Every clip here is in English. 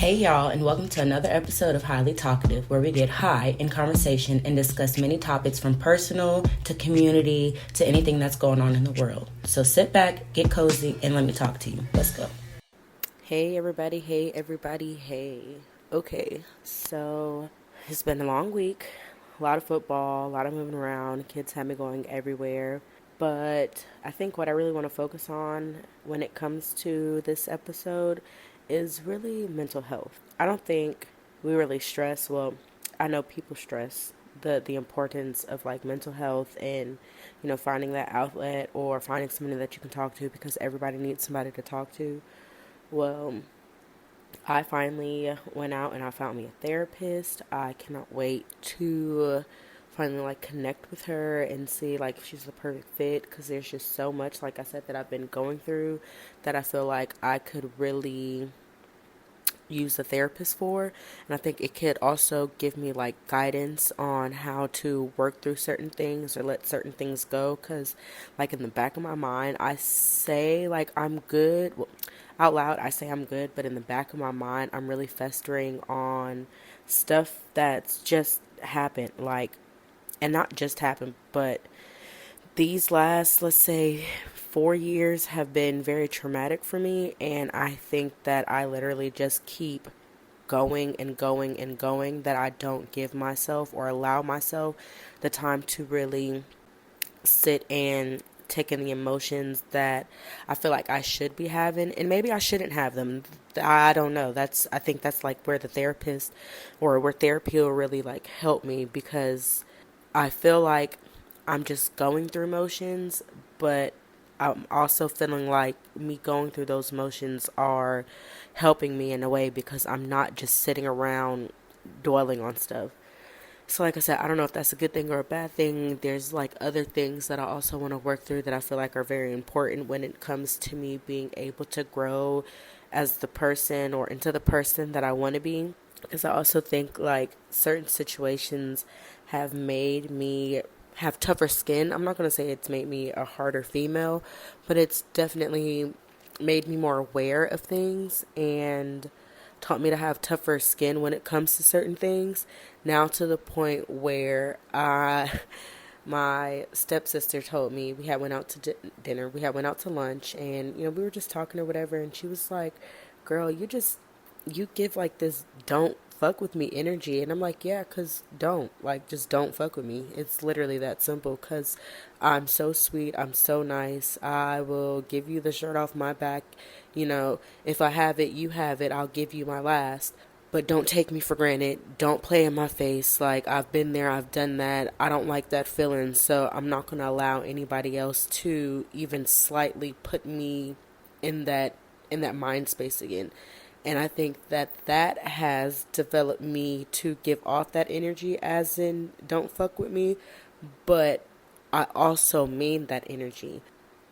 Hey y'all, and welcome to another episode of Highly Talkative, where we get high in conversation and discuss many topics from personal to community to anything that's going on in the world. So sit back, get cozy, and let me talk to you. Let's go. Hey everybody, hey. Okay, so it's been a long week, a lot of football, a lot of moving around, kids have me going everywhere. But I think what I really want to focus on when it comes to this episode is really mental health. I don't think we really stress, well, I know people stress the importance of like mental health and finding that outlet or finding somebody that you can talk to because everybody needs somebody to talk to. Well, I finally went out and I found me a therapist. I cannot wait to finally like connect with her and see like if she's the perfect fit, because there's just so much, like I said, that I've been going through that I feel like I could really use a therapist for. And I think it could also give me like guidance on how to work through certain things or let certain things go, because like in the back of my mind I say like I'm good, well, out loud I say I'm good, but in the back of my mind I'm really festering on stuff that's just happened, like, and not just happened, but these last, let's say, 4 years have been very traumatic for me, and I think that I literally just keep going and going and going, that I don't give myself or allow myself the time to really sit and take in the emotions that I feel like I should be having, and maybe I shouldn't have them. I don't know. I think that's like where the therapist or where therapy will really like help me, because I feel like I'm just going through motions, but I'm also feeling like me going through those motions are helping me in a way, because I'm not just sitting around dwelling on stuff. So like I said, I don't know if that's a good thing or a bad thing. There's like other things that I also want to work through that I feel like are very important when it comes to me being able to grow as the person or into the person that I want to be. Because I also think like certain situations have made me have tougher skin. I'm not going to say it's made me a harder female, but it's definitely made me more aware of things and taught me to have tougher skin when it comes to certain things. Now to the point where my stepsister told me, we had went out to dinner, we had went out to lunch, and we were just talking or whatever, and she was like, "Girl, you give like this don't fuck with me energy." And I'm like, yeah, because just don't fuck with me. It's literally that simple, because I'm so sweet, I'm so nice, I will give you the shirt off my back. If I have it, you have it, I'll give you my last. But don't take me for granted. Don't play in my face. Like, I've been there, I've done that. I don't like that feeling, so I'm not going to allow anybody else to even slightly put me in that mind space again. And I think that has developed me to give off that energy, as in, don't fuck with me, but I also mean that energy.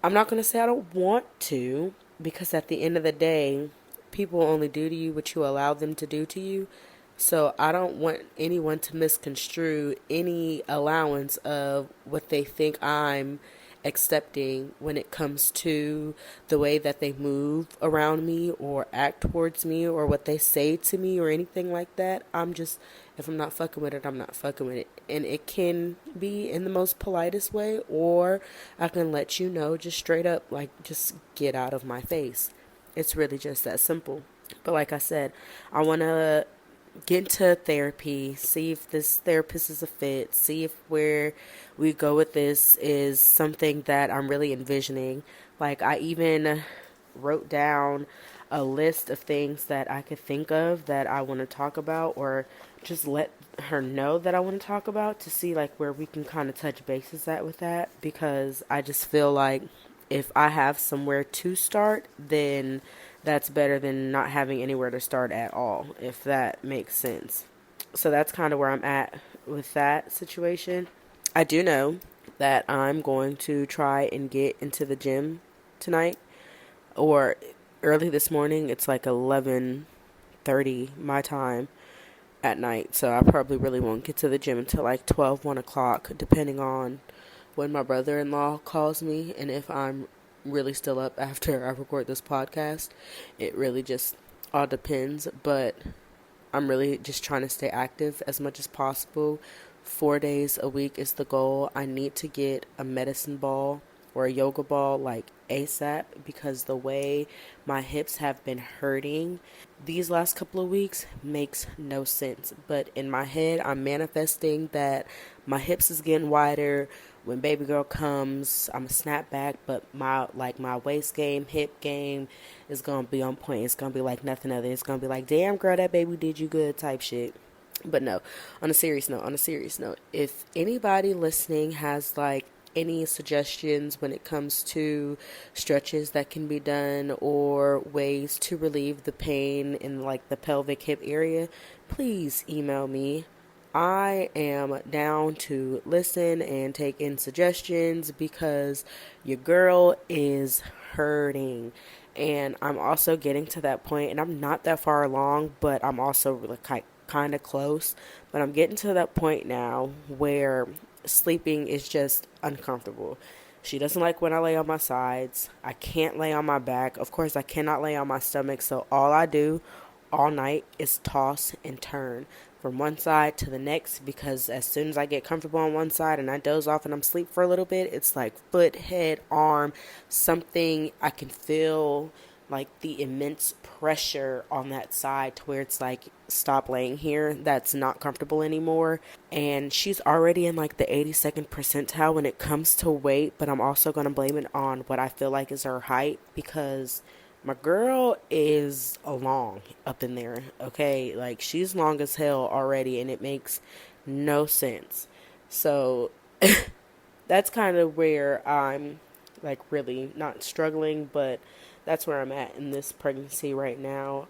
I'm not going to say I don't want to, because at the end of the day, people only do to you what you allow them to do to you. So I don't want anyone to misconstrue any allowance of what they think I'm accepting when it comes to the way that they move around me or act towards me or what they say to me or anything like that. If I'm not fucking with it, I'm not fucking with it. And it can be in the most politest way, or I can let you know just straight up, like, just get out of my face. It's really just that simple. But like I said, I want to get into therapy, see if this therapist is a fit, see if where we go with this is something that I'm really envisioning. Like, I even wrote down a list of things that I could think of that I want to talk about, or just let her know that I want to talk about, to see like where we can kind of touch bases at with that, because I just feel like if I have somewhere to start, then that's better than not having anywhere to start at all, if that makes sense. So that's kind of where I'm at with that situation. I do know that I'm going to try and get into the gym tonight, or early this morning. It's like 11:30 my time at night, so I probably really won't get to the gym until like 12, 1 o'clock, depending on when my brother-in-law calls me, and if I'm really still up after I record this podcast. It really just all depends, but I'm really just trying to stay active as much as possible. 4 days a week is the goal. I need to get a medicine ball or a yoga ball like ASAP because the way my hips have been hurting these last couple of weeks makes no sense. But in my head, I'm manifesting that my hips is getting wider. When baby girl comes, I'm a snap back, but my waist game, hip game is gonna be on point. It's gonna be like nothing other. It's gonna be like, damn girl, that baby did you good type shit. But no, on a serious note, if anybody listening has like any suggestions when it comes to stretches that can be done or ways to relieve the pain in like the pelvic hip area, please email me. I am down to listen and take in suggestions because your girl is hurting. And I'm also getting to that point, and I'm not that far along, but I'm also really kind of close. But I'm getting to that point now where sleeping is just uncomfortable. She doesn't like when I lay on my sides. I can't lay on my back. Of course, I cannot lay on my stomach. So all I do all night is toss and turn from one side to the next because as soon as I get comfortable on one side and I doze off and I'm asleep for a little bit, it's like foot, head, arm, something I can feel like the immense pressure on that side to where it's like, stop laying here. That's not comfortable anymore. And she's already in like the 82nd percentile when it comes to weight, but I'm also going to blame it on what I feel like is her height because my girl is long up in there, okay? Like, she's long as hell already, and it makes no sense. So, that's kind of where I'm, like, really not struggling, but that's where I'm at in this pregnancy right now.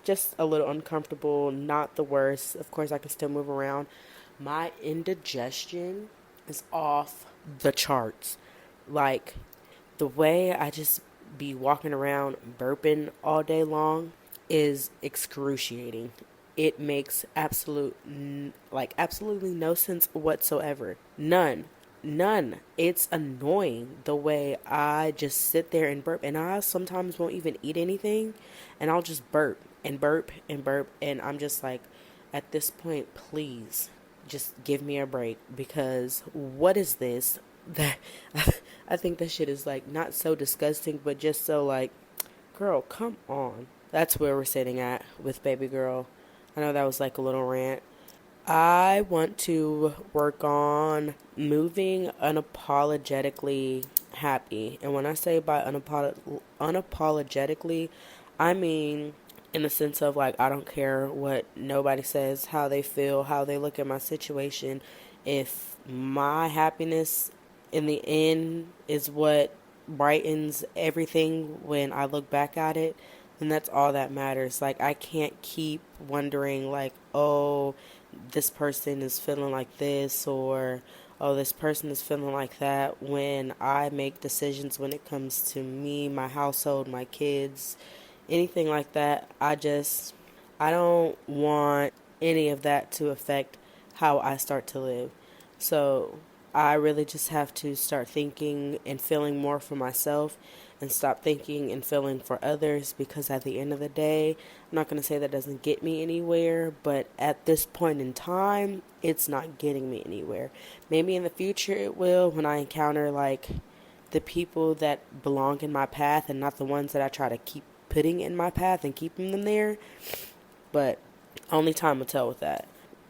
Just a little uncomfortable, not the worst. Of course, I can still move around. My indigestion is off the charts. Like, the way I just be walking around burping all day long is excruciating. It makes absolutely no sense whatsoever. None. It's annoying the way I just sit there and burp, and I sometimes won't even eat anything, and I'll just burp and burp and burp, and I'm just like, at this point, please just give me a break because what is this? That I think that shit is like not so disgusting, but just so like, girl, come on. That's where we're sitting at with baby girl. I know that was like a little rant. I want to work on moving unapologetically happy. And when I say by unapologetically, I mean in the sense of like, I don't care what nobody says, how they feel, how they look at my situation. If my happiness in the end is what brightens everything when I look back at it, then that's all that matters. Like, I can't keep wondering, like, oh, this person is feeling like this, or oh, this person is feeling like that, when I make decisions when it comes to me, my household, my kids, anything like that. I don't want any of that to affect how I start to live. So I really just have to start thinking and feeling more for myself and stop thinking and feeling for others because at the end of the day, I'm not going to say that doesn't get me anywhere, but at this point in time, it's not getting me anywhere. Maybe in the future it will when I encounter like the people that belong in my path and not the ones that I try to keep putting in my path and keeping them there, but only time will tell with that.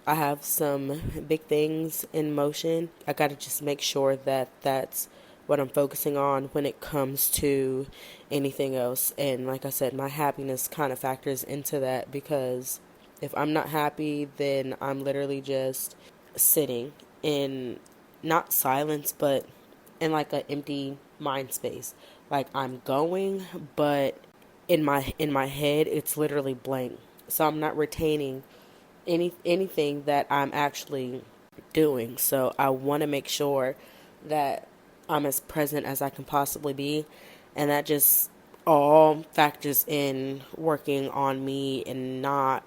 I have some big things in motion. I got to just make sure that that's what I'm focusing on when it comes to anything else. And like I said, my happiness kind of factors into that because if I'm not happy, then I'm literally just sitting in not silence, but in like an empty mind space. Like I'm going, but in my head, it's literally blank. So I'm not retaining anything that I'm actually doing. So I want to make sure that I'm as present as I can possibly be, and that just all factors in working on me and not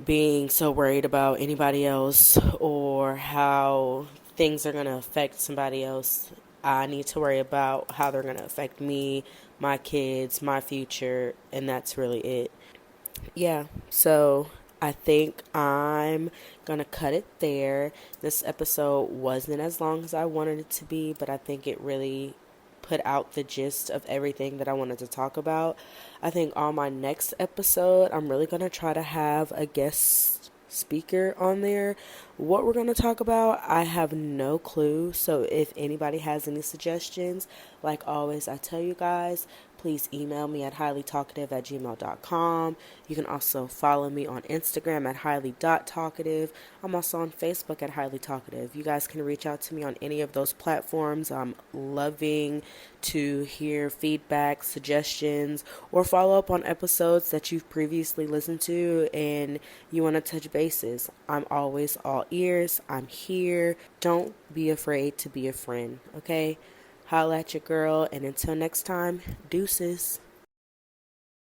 being so worried about anybody else or how things are going to affect somebody else. I need to worry about how they're going to affect me, my kids, my future, and that's really it. Yeah, so I think I'm gonna cut it there. This episode wasn't as long as I wanted it to be, but I think it really put out the gist of everything that I wanted to talk about. I think on my next episode, I'm really gonna try to have a guest speaker on there. What we're going to talk about, I have no clue. So if anybody has any suggestions, like always, I tell you guys, please email me at highlytalkative@gmail.com. You can also follow me on Instagram at highly.talkative. I'm also on Facebook at highly talkative. You guys can reach out to me on any of those platforms. I'm loving to hear feedback, suggestions, or follow up on episodes that you've previously listened to and you want to touch bases. I'm always all ears. I'm here. Don't be afraid to be a friend, okay? Holla at your girl, and until next time, deuces.